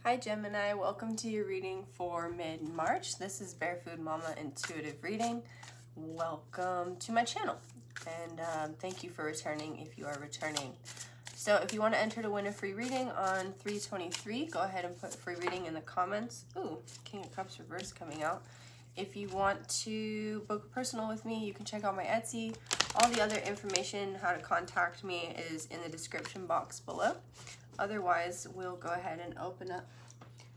Hi Gemini, welcome to your reading for mid-March. This is Bear Food Mama Intuitive Reading. Welcome to my channel, and thank you for returning if you are returning. So if you want to enter to win a free reading on 3/23, go ahead and put free reading in the comments. Ooh, King of Cups reverse coming out. If you want to book a personal with me, you can check out my Etsy. All the other information, how to contact me, is in the description box below. Otherwise, we'll go ahead and open up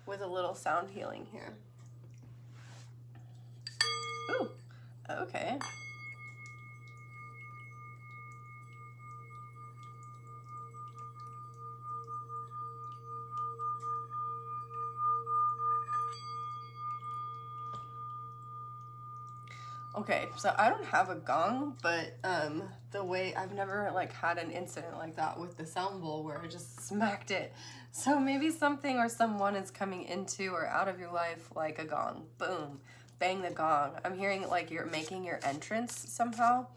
with a little sound healing here. Ooh, okay. Okay, so I don't have a gong, but the way I've never like had an incident like that with the sound bowl where I just smacked it. So maybe something or someone is coming into or out of your life like a gong. Boom, bang the gong. I'm hearing like you're making your entrance somehow.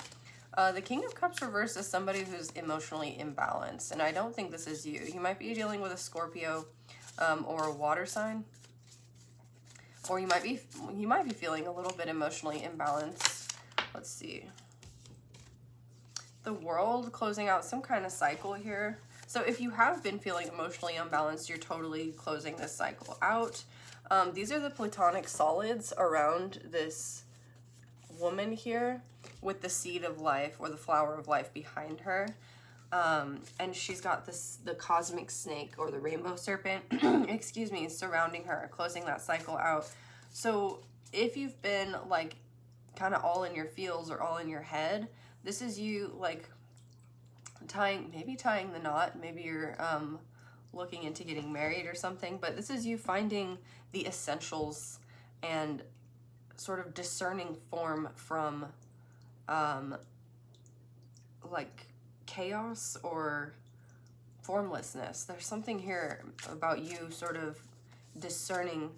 The King of Cups reverse is somebody who's emotionally imbalanced, and I don't think this is you. You might be dealing with a Scorpio or a water sign. Or you might be feeling a little bit emotionally imbalanced. Let's see. The World closing out some kind of cycle here. So if you have been feeling emotionally unbalanced, you're totally closing this cycle out. These are the platonic solids around this woman here with the seed of life or the flower of life behind her. And she's got the cosmic snake or the rainbow serpent, excuse me, surrounding her, closing that cycle out. So if you've been like kind of all in your feels or all in your head, this is you like tying the knot. Maybe you're looking into getting married or something, but this is you finding the essentials and sort of discerning form from like chaos or formlessness. There's something here about you sort of discerning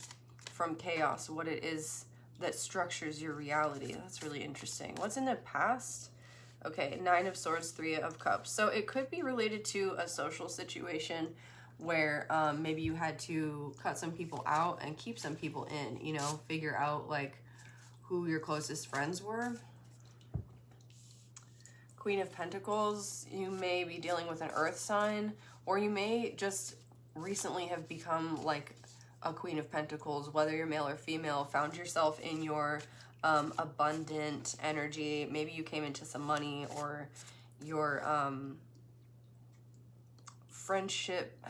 from chaos what it is that structures your reality. That's really interesting. What's in the past? Okay, 9 of Swords, 3 of Cups. So it could be related to a social situation where maybe you had to cut some people out and keep some people in, you know, figure out like who your closest friends were. Queen of Pentacles, you may be dealing with an earth sign, or you may just recently have become like a Queen of Pentacles, whether you're male or female, found yourself in your abundant energy. Maybe you came into some money, or your friendship.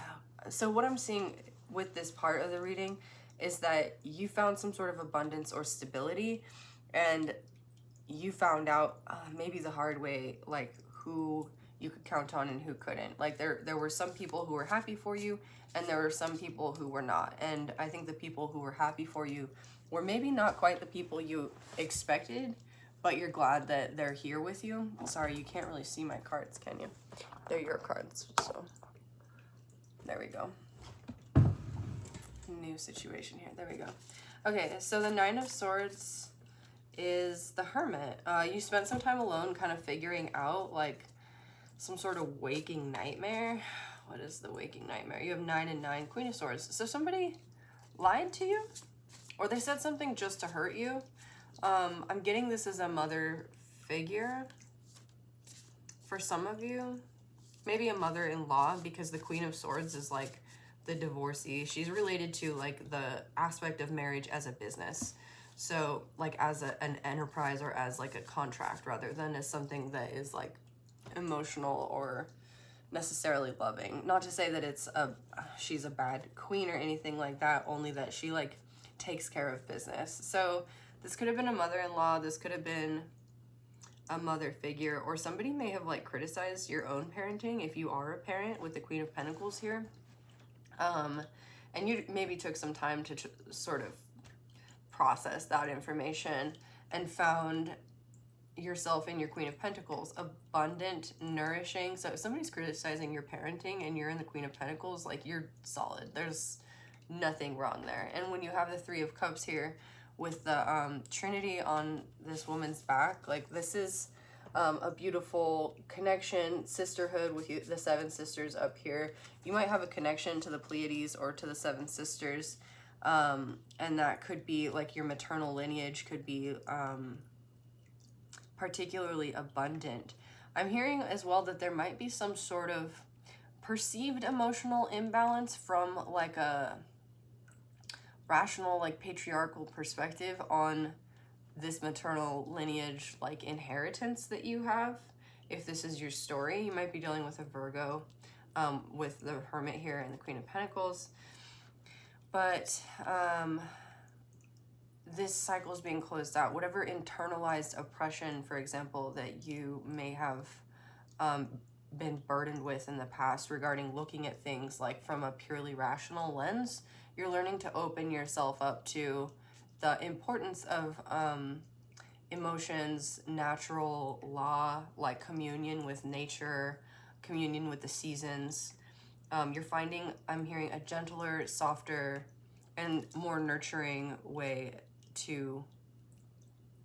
So what I'm seeing with this part of the reading is that you found some sort of abundance or stability, and you found out maybe the hard way, like who you could count on and who couldn't. Like there were some people who were happy for you, and there were some people who were not. And I think the people who were happy for you were maybe not quite the people you expected, but you're glad that they're here with you. Sorry, you can't really see my cards, can you? They're your cards, so there we go. New situation here. There we go. Okay, so the 9 of Swords is the Hermit. You spent some time alone kind of figuring out like some sort of waking nightmare. What is the waking nightmare? You have 9 and 9, Queen of Swords. So somebody lied to you, or they said something just to hurt you. I'm getting this as a mother figure for some of you. Maybe a mother-in-law, because the Queen of Swords is like the divorcee. She's related to like the aspect of marriage as a business. So like as an enterprise, or as like a contract, rather than as something that is like emotional or necessarily loving. Not to say that she's a bad queen or anything like that, only that she like takes care of business. So this could have been a mother-in-law, this could have been a mother figure, or somebody may have like criticized your own parenting if you are a parent with the Queen of Pentacles here. And you maybe took some time to sort of process that information and found yourself in your Queen of Pentacles, abundant, nourishing. So if somebody's criticizing your parenting and you're in the Queen of Pentacles, like you're solid. There's nothing wrong there. And when you have the 3 of Cups here with the Trinity on this woman's back, like this is a beautiful connection, sisterhood with you, the seven sisters up here. You might have a connection to the Pleiades or to the seven sisters, and that could be like your maternal lineage could be particularly abundant. I'm hearing as well that there might be some sort of perceived emotional imbalance from like a rational, like patriarchal perspective on this maternal lineage, like inheritance that you have. If this is your story, you might be dealing with a Virgo, with the Hermit here and the Queen of Pentacles. But this cycle is being closed out. Whatever internalized oppression, for example, that you may have been burdened with in the past regarding looking at things like from a purely rational lens, you're learning to open yourself up to the importance of emotions, natural law, like communion with nature, communion with the seasons. You're finding, I'm hearing, a gentler, softer, and more nurturing way to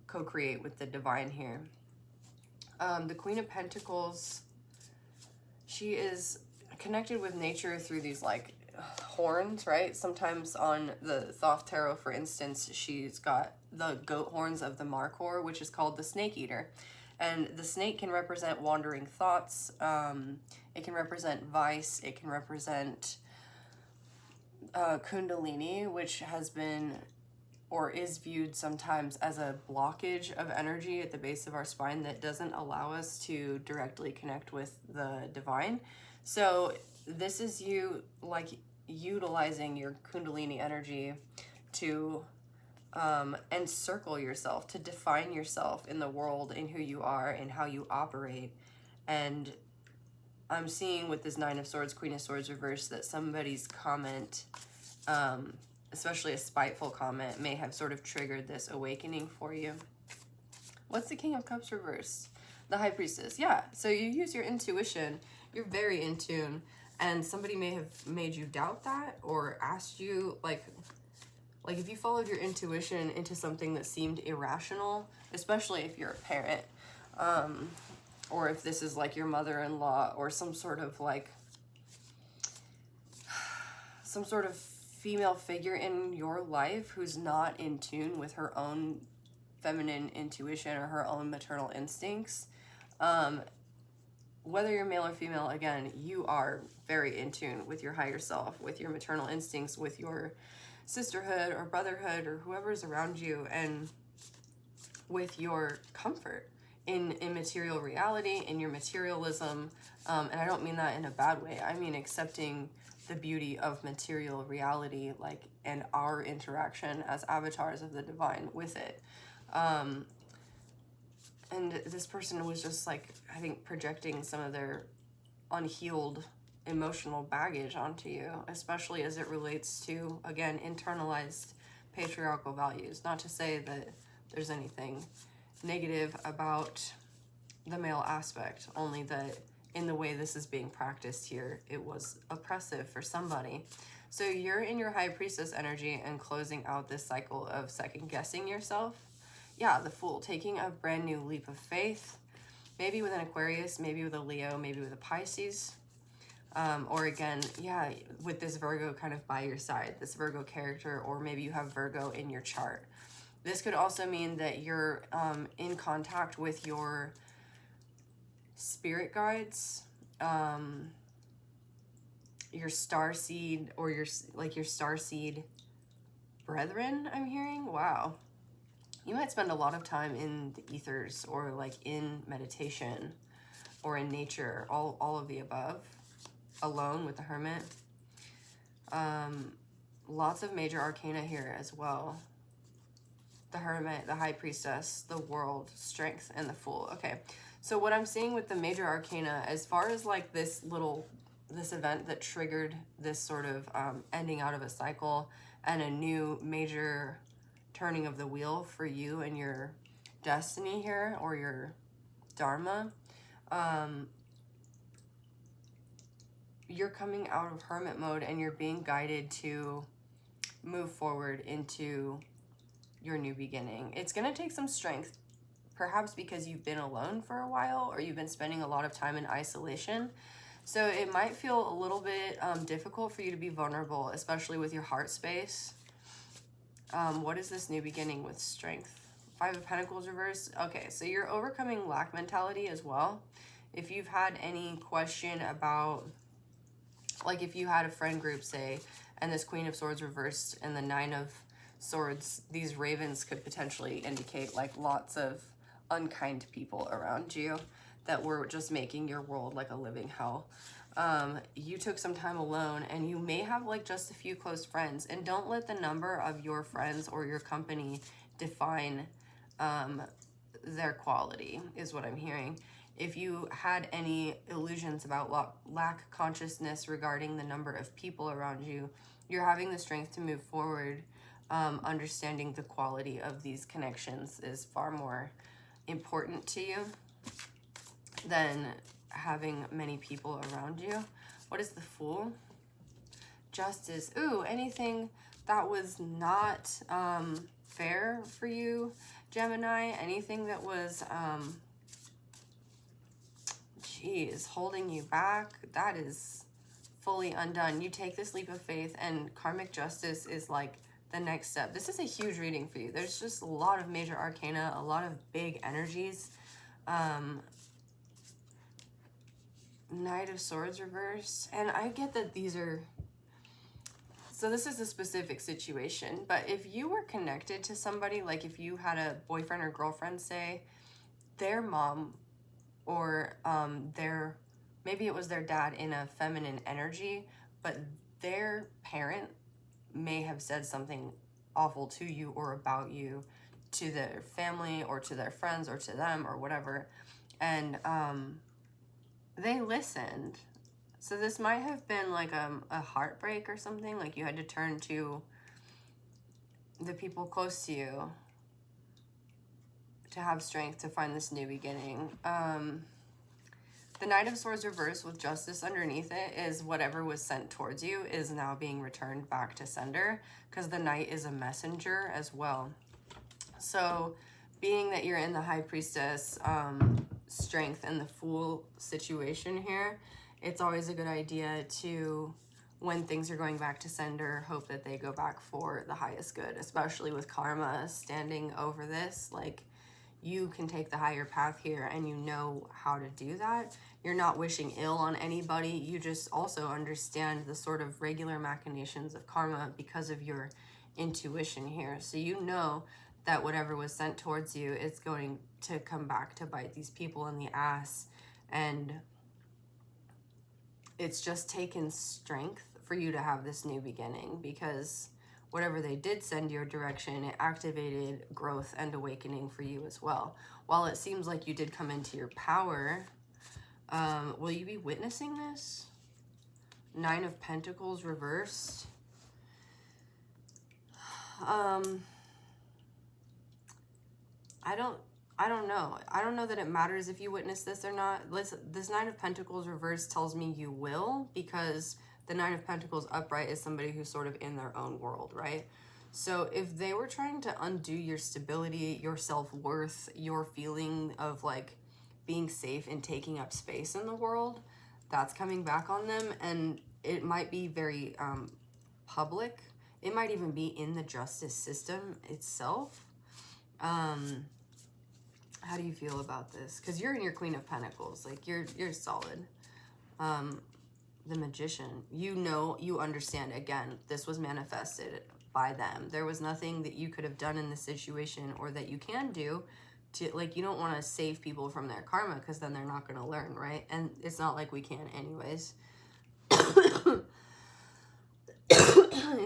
co-create with the divine here. The Queen of Pentacles, she is connected with nature through these like horns, right? Sometimes on the Thoth Tarot, for instance, she's got the goat horns of the Markhor, which is called the snake eater. And the snake can represent wandering thoughts. It can represent vice. It can represent Kundalini, which has been or is viewed sometimes as a blockage of energy at the base of our spine that doesn't allow us to directly connect with the divine. So this is you like utilizing your Kundalini energy to encircle yourself, to define yourself in the world, in who you are and how you operate. And I'm seeing with this Nine of Swords, Queen of Swords reverse, that somebody's comment, especially a spiteful comment, may have sort of triggered this awakening for you. What's the King of Cups reverse? The High Priestess. Yeah, so you use your intuition. You're very in tune. And somebody may have made you doubt that or asked you, like if you followed your intuition into something that seemed irrational, especially if you're a parent, or if this is like your mother-in-law or some sort of female figure in your life who's not in tune with her own feminine intuition or her own maternal instincts. Whether you're male or female, again, you are very in tune with your higher self, with your maternal instincts, with your sisterhood or brotherhood or whoever's around you, and with your comfort in material reality, in your materialism. And I don't mean that in a bad way. I mean accepting the beauty of material reality, like, and our interaction as avatars of the divine with it. And this person was just like, I think, projecting some of their unhealed emotional baggage onto you, especially as it relates to, again, internalized patriarchal values. Not to say that there's anything negative about the male aspect, only that in the way this is being practiced here, it was oppressive for somebody. So you're in your High Priestess energy and closing out this cycle of second guessing yourself. Yeah, the Fool, taking a brand new leap of faith, maybe with an Aquarius, maybe with a Leo, maybe with a Pisces. Or again, yeah, with this Virgo kind of by your side, this Virgo character, or maybe you have Virgo in your chart. This could also mean that you're in contact with your spirit guides, your starseed, or your starseed brethren, I'm hearing. Wow. You might spend a lot of time in the ethers or like in meditation or in nature, all of the above, alone with the Hermit. Lots of major arcana here as well. The Hermit, the High Priestess, the World, Strength, and the Fool. Okay, so what I'm seeing with the major arcana, as far as like this event that triggered this sort of ending out of a cycle and a new major turning of the wheel for you and your destiny here, or your dharma, you're coming out of hermit mode and you're being guided to move forward into your new beginning. It's going to take some strength, perhaps because you've been alone for a while or you've been spending a lot of time in isolation. So it might feel a little bit difficult for you to be vulnerable, especially with your heart space. What is this new beginning with strength? 5 of Pentacles reversed. Okay, so you're overcoming lack mentality as well. If you've had any question about, like if you had a friend group, say, and this Queen of Swords reversed and the 9 of Swords, these ravens could potentially indicate like lots of unkind people around you that were just making your world like a living hell. You took some time alone and you may have like just a few close friends, and don't let the number of your friends or your company define their quality, is what I'm hearing. If you had any illusions about lack consciousness regarding the number of people around you, you're having the strength to move forward. Understanding the quality of these connections is far more important to you than having many people around you. What is the Fool? Justice. Ooh, anything that was not fair for you, Gemini, anything that was holding you back, that is fully undone. You take this leap of faith, and karmic justice is like the next step. This is a huge reading for you. There's just a lot of major arcana, a lot of big energies. Knight of Swords reverse. And I get that these are... So this is a specific situation, but if you were connected to somebody, like if you had a boyfriend or girlfriend, say, their mom or maybe it was their dad in a feminine energy, but their parent may have said something awful to you or about you to their family or to their friends or to them or whatever, and they listened. So this might have been like a heartbreak or something, like you had to turn to the people close to you to have strength to find this new beginning. The Knight of Swords reversed with justice underneath it is whatever was sent towards you is now being returned back to sender, because the Knight is a messenger as well. So being that you're in the High Priestess strength and the Fool situation here, it's always a good idea to, when things are going back to sender, hope that they go back for the highest good, especially with karma standing over this. Like, you can take the higher path here and you know how to do that. You're not wishing ill on anybody. You just also understand the sort of regular machinations of karma because of your intuition here. So you know that whatever was sent towards you is going to come back to bite these people in the ass. And it's just taken strength for you to have this new beginning, because whatever they did send your direction, it activated growth and awakening for you as well. While it seems like you did come into your power, will you be witnessing this? 9 of Pentacles reversed. I don't know. I don't know that it matters if you witness this or not. This 9 of Pentacles reversed tells me you will, because the 9 of Pentacles upright is somebody who's sort of in their own world, right? So if they were trying to undo your stability, your self-worth, your feeling of like being safe and taking up space in the world, that's coming back on them. And it might be very public. It might even be in the justice system itself. How do you feel about this? Because you're in your Queen of Pentacles. Like, you're solid. The Magician. You know, you understand. Again, this was manifested by them. There was nothing that you could have done in this situation or that you can do to, like, you don't want to save people from their karma, because then they're not going to learn, right? And it's not like we can anyways.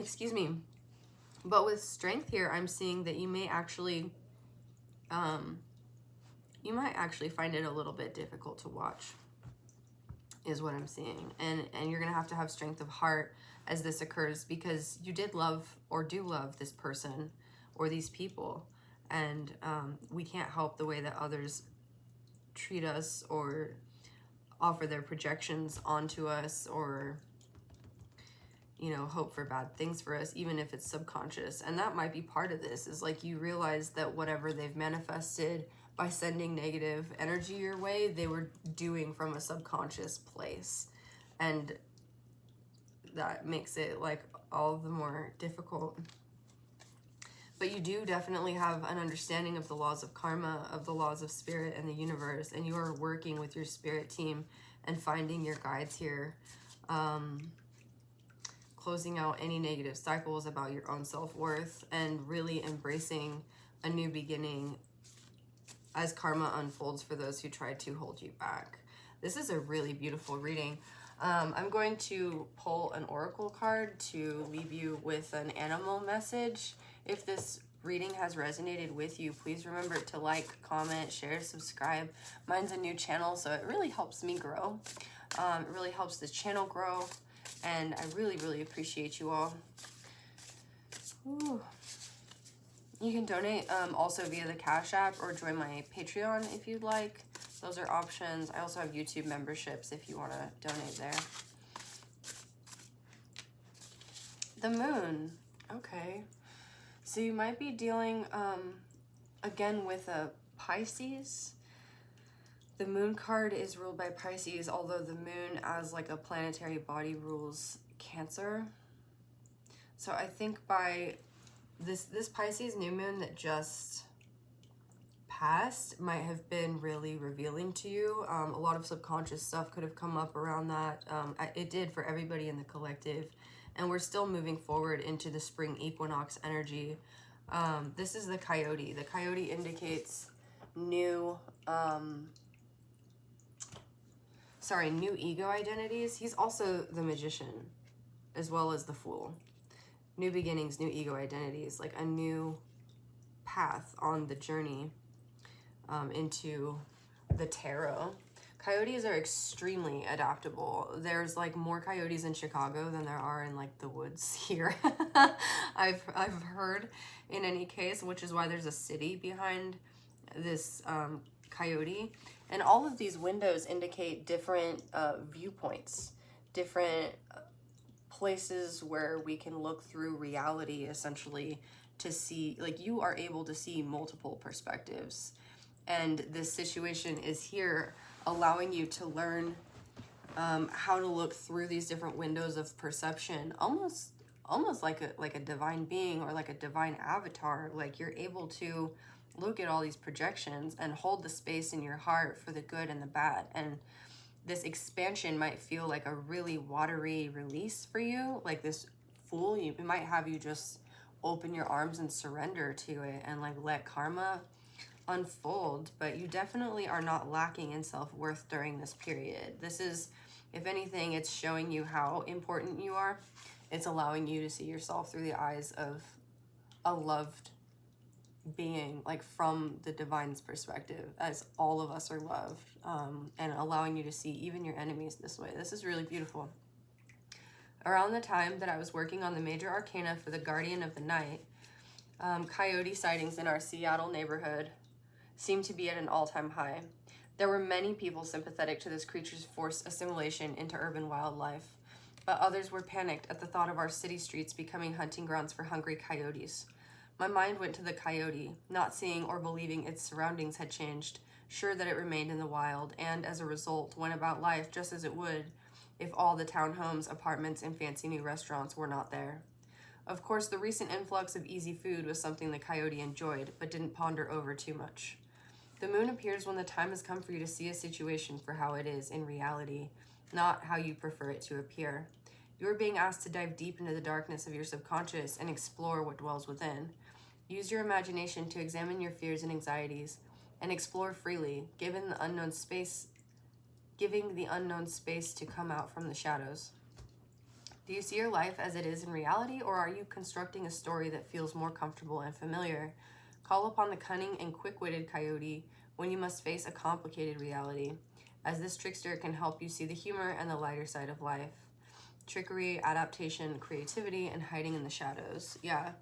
Excuse me. But with strength here, I'm seeing that you may actually... you might actually find it a little bit difficult to watch, is what I'm seeing. And you're going to have strength of heart as this occurs, because you did love or do love this person or these people. And we can't help the way that others treat us or offer their projections onto us, or, you know, hope for bad things for us, even if it's subconscious. And that might be part of this, is like you realize that whatever they've manifested by sending negative energy your way, they were doing from a subconscious place. And that makes it like all the more difficult. But you do definitely have an understanding of the laws of karma, of the laws of spirit and the universe, and you are working with your spirit team and finding your guides here, closing out any negative cycles about your own self-worth and really embracing a new beginning as karma unfolds for those who tried to hold you back. This is a really beautiful reading. I'm going to pull an oracle card to leave you with an animal message. If this reading has resonated with you, please remember to like, comment, share, subscribe. Mine's a new channel, so it really helps me grow. It really helps this channel grow, and I really, really appreciate you all. Ooh. You can donate also via the Cash App or join my Patreon if you'd like. Those are options. I also have YouTube memberships if you want to donate there. The moon. Okay. So you might be dealing, again, with a Pisces. The moon card is ruled by Pisces, although the moon as like a planetary body rules Cancer. So I think by this Pisces new moon that just passed might have been really revealing to you. A lot of subconscious stuff could have come up around that. It did for everybody in the collective. And we're still moving forward into the spring equinox energy. This is the coyote. The coyote indicates new ego identities. He's also the magician as well as the fool. New beginnings, new ego identities, like a new path on the journey into the tarot. Coyotes are extremely adaptable. There's like more coyotes in Chicago than there are in like the woods here. I've heard in any case, which is why there's a city behind this coyote. And all of these windows indicate different viewpoints, different places where we can look through reality essentially to see, like you are able to see multiple perspectives. And this situation is here allowing you to learn how to look through these different windows of perception, almost like a divine being or like a divine avatar. Like you're able to look at all these projections and hold the space in your heart for the good and the bad. And this expansion might feel like a really watery release for you, like this fool. It might have you just open your arms and surrender to it and like let karma unfold. But you definitely are not lacking in self-worth during this period. This is, if anything, it's showing you how important you are. It's allowing you to see yourself through the eyes of a loved being, like from the divine's perspective, as all of us are loved, and allowing you to see even your enemies this way. This is really beautiful. Around the time that I was working on the major arcana for the Guardian of the Night, coyote sightings in our Seattle neighborhood seemed to be at an all-time high. There were many people sympathetic to this creature's forced assimilation into urban wildlife, but others were panicked at the thought of our city streets becoming hunting grounds for hungry coyotes. My mind went to the coyote, not seeing or believing its surroundings had changed, sure that it remained in the wild, and as a result went about life just as it would if all the townhomes, apartments, and fancy new restaurants were not there. Of course, the recent influx of easy food was something the coyote enjoyed, but didn't ponder over too much. The moon appears when the time has come for you to see a situation for how it is in reality, not how you prefer it to appear. You are being asked to dive deep into the darkness of your subconscious and explore what dwells within. Use your imagination to examine your fears and anxieties and explore freely, giving the unknown space to come out from the shadows. Do you see your life as it is in reality, or are you constructing a story that feels more comfortable and familiar? Call upon the cunning and quick-witted coyote when you must face a complicated reality, as this trickster can help you see the humor and the lighter side of life. Trickery, adaptation, creativity, and hiding in the shadows. Yeah.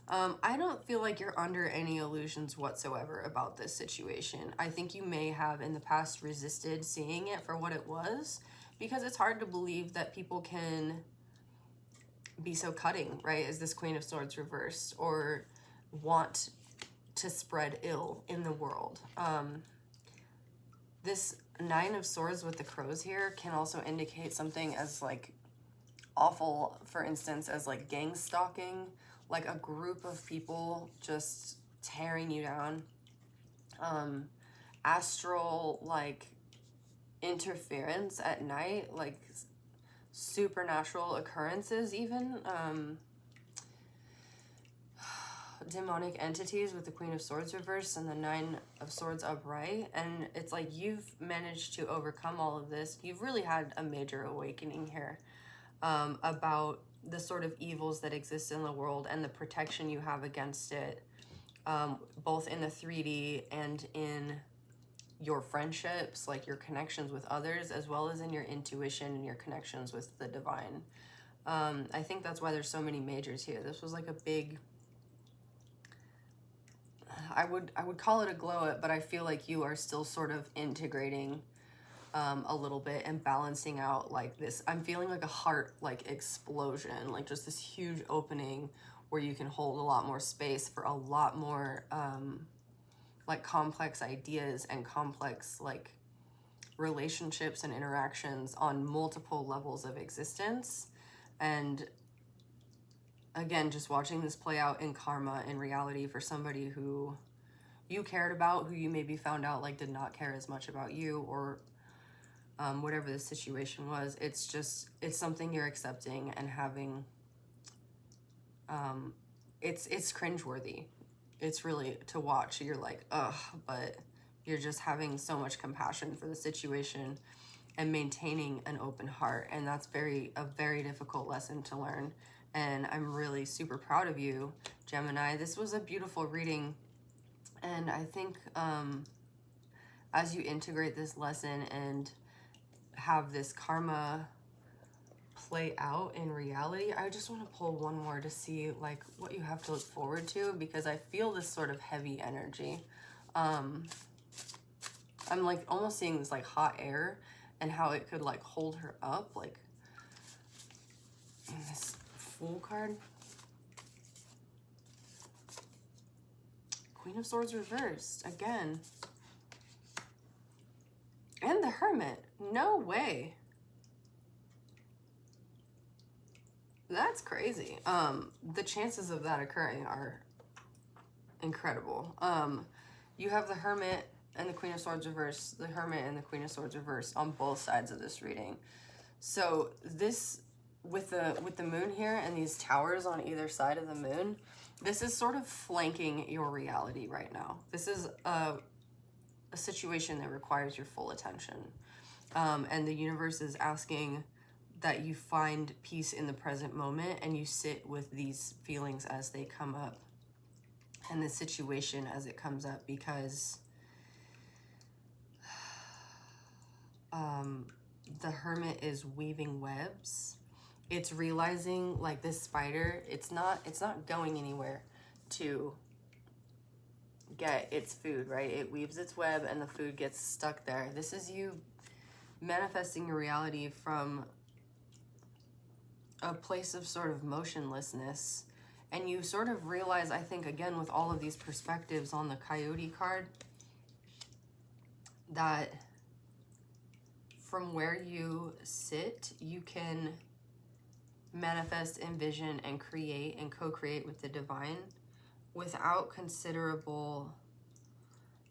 I don't feel like you're under any illusions whatsoever about this situation. I think you may have in the past resisted seeing it for what it was, because it's hard to believe that people can be so cutting, right? As this Queen of Swords reversed, or want to spread ill in the world. This Nine of Swords with the crows here can also indicate something as like awful, for instance, as like gang stalking, like a group of people just tearing you down. Astral like interference at night, like supernatural occurrences even. Demonic entities with the Queen of Swords reversed and the Nine of Swords upright. And it's like you've managed to overcome all of this. You've really had a major awakening here about the sort of evils that exist in the world and the protection you have against it, both in the 3D and in your friendships, like your connections with others, as well as in your intuition and your connections with the divine. I think that's why there's so many majors here. This was like a big... I would call it a glow up, but I feel like you are still sort of integrating a little bit and balancing out like this. I'm feeling like a heart like explosion, like just this huge opening where you can hold a lot more space for a lot more like complex ideas and complex like relationships and interactions on multiple levels of existence. And again, just watching this play out in karma, in reality, for somebody who you cared about, who you maybe found out like did not care as much about you, or whatever the situation was. It's just, it's something you're accepting and having, it's cringeworthy. It's really, to watch, you're like, ugh, but you're just having so much compassion for the situation and maintaining an open heart. And that's a very difficult lesson to learn. And I'm really super proud of you, Gemini. This was a beautiful reading. And I think as you integrate this lesson and have this karma play out in reality, I just want to pull one more to see like what you have to look forward to, because I feel this sort of heavy energy. I'm like almost seeing this like hot air and how it could like hold her up, like in this Fool card. Queen of Swords reversed again. And the Hermit. No way. That's crazy. The chances of that occurring are incredible. You have the Hermit and the Queen of Swords reversed, the Hermit and the Queen of Swords reversed on both sides of this reading. So this, with the moon here and these towers on either side of the moon, this is sort of flanking your reality right now. This is a situation that requires your full attention. And the universe is asking that you find peace in the present moment and you sit with these feelings as they come up and the situation as it comes up, because the Hermit is weaving webs. It's realizing like this spider, it's not going anywhere to get its food, right? It weaves its web and the food gets stuck there. This is you manifesting your reality from a place of sort of motionlessness. And you sort of realize, I think, again, with all of these perspectives on the Coyote card, that from where you sit, you can manifest, envision, and create and co-create with the divine without considerable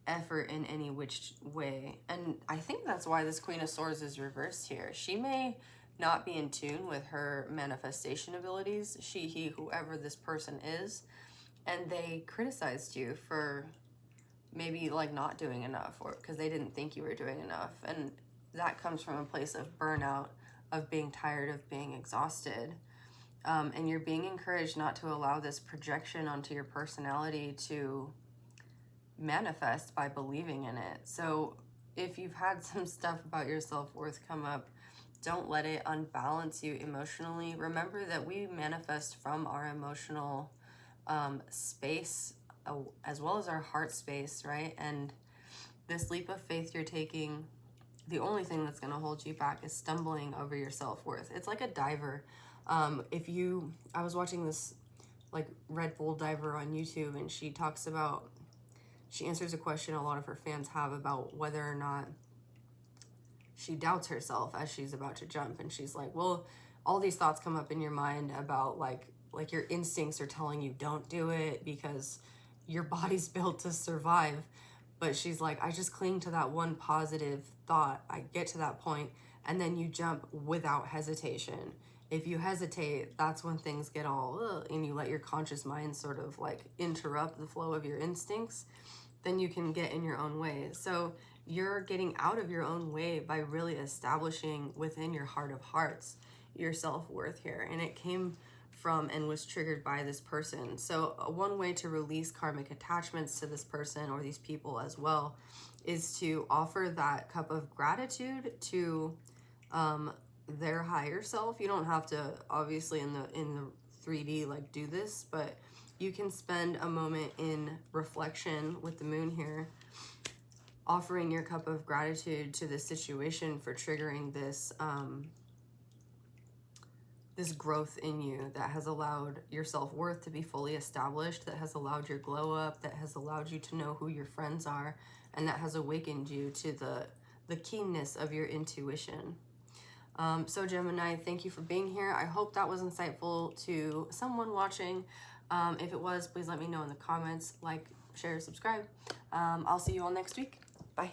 effort in any which way. And I think that's why this Queen of Swords is reversed here. She may not be in tune with her manifestation abilities, she, he, whoever this person is, and they criticized you for maybe like not doing enough, or because they didn't think you were doing enough. And that comes from a place of burnout, of being tired, of being exhausted. And you're being encouraged not to allow this projection onto your personality to manifest by believing in it. So if you've had some stuff about your self-worth come up, don't let it unbalance you emotionally. Remember that we manifest from our emotional space as well as our heart space, right? And this leap of faith you're taking, the only thing that's going to hold you back is stumbling over your self-worth. It's like a diver. I was watching this like Red Bull diver on YouTube, and she talks about she answers a question a lot of her fans have about whether or not she doubts herself as she's about to jump. And she's like, well, all these thoughts come up in your mind about like your instincts are telling you don't do it because your body's built to survive. But she's like, I just cling to that one positive thought. I get to that point, and then you jump without hesitation. If you hesitate, that's when things get all, ugh, and you let your conscious mind sort of like interrupt the flow of your instincts, then you can get in your own way. So you're getting out of your own way by really establishing within your heart of hearts your self-worth here. And it came from and was triggered by this person. So one way to release karmic attachments to this person or these people as well is to offer that cup of gratitude to their higher self. You don't have to obviously in the 3D like do this, but you can spend a moment in reflection with the moon here, offering your cup of gratitude to this situation for triggering this this growth in you that has allowed your self-worth to be fully established, that has allowed your glow up, that has allowed you to know who your friends are, and that has awakened you to the keenness of your intuition. So Gemini, thank you for being here. I hope that was insightful to someone watching. If it was, please let me know in the comments. Like, share, subscribe. I'll see you all next week. Bye.